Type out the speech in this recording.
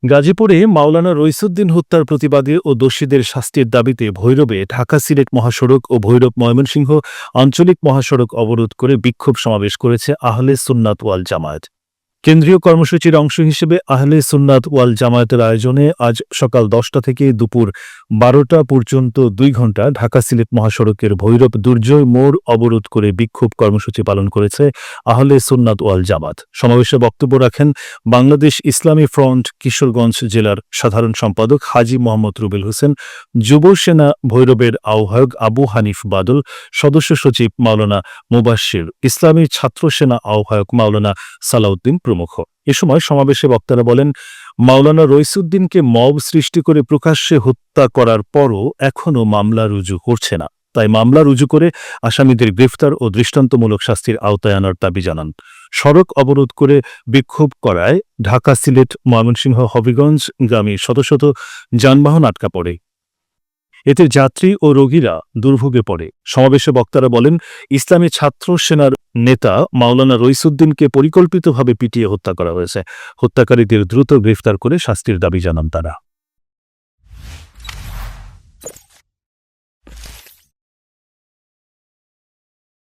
গাজীপুরে মাওলানা রইসুদ্দিন হত্যার প্রতিবাদে ও দোষীদের শাস্তির দাবিতে ভৈরবে ঢাকা সিলেট মহাসড়ক ও ভৈরব ময়মনসিংহ আঞ্চলিক মহাসড়ক অবরোধ করে বিক্ষোভ সমাবেশ করেছে আহলে সুন্নাত ওয়াল জামায়াত। কেন্দ্রীয় কর্মসূচির অংশ হিসেবে আহলে সুন্নাত ওয়াল জামায়াতের আয়োজনে আজ সকাল 10টা থেকে দুপুর 12টা পর্যন্ত 2 ঘণ্টা ঢাকা সিলেট মহাসড়কের ভৈরব দুর্জয় মোড় অবরোধ করে বিক্ষোভ কর্মসূচি পালন করেছে আহলে সুন্নাত ওয়াল জামাত। সমাবেশে বক্তব্য রাখেন বাংলাদেশ ইসলামী ফ্রন্ট কিশোরগঞ্জ জেলার সাধারণ সম্পাদক হাজী মোহাম্মদ রুবেল হোসেন, যুব সেনা ভৈরবের আহ্বায়ক আবু হানিফ বাদল, সদস্য সচিব মাওলানা মুবাশশির, ইসলামী ছাত্র সেনা আহ্বায়ক মাওলানা সালাউদ্দিন প্রমুখ। এ সময় সমাবেশে বক্তারা বলেন, মাওলানা রইসুদ্দিনকে মব সৃষ্টি করে প্রকাশ্যে হত্যা করার পরও এখনও মামলা রুজু করছে না, তাই মামলা রুজু করে আসামিদের গ্রেফতার ও দৃষ্টান্তমূলক শাস্তির আওতায় আনার দাবি জানান। সড়ক অবরোধ করে বিক্ষোভ করায় ঢাকা সিলেট ময়মনসিংহ হবিগঞ্জগামী শত শত যানবাহন আটকা পড়ে। এতে যাত্রী ও রোগীরা দুর্ভোগে পড়ে। সমাবেশে বক্তারা বলেন, ইসলামী ছাত্র সেনার নেতা মাওলানা রইসুদ্দিনকে পরিকল্পিতভাবে পিটিয়ে হত্যা করা হয়েছে। হত্যাকারীদের দ্রুত গ্রেফতার করে শাস্তির দাবি জানান তারা।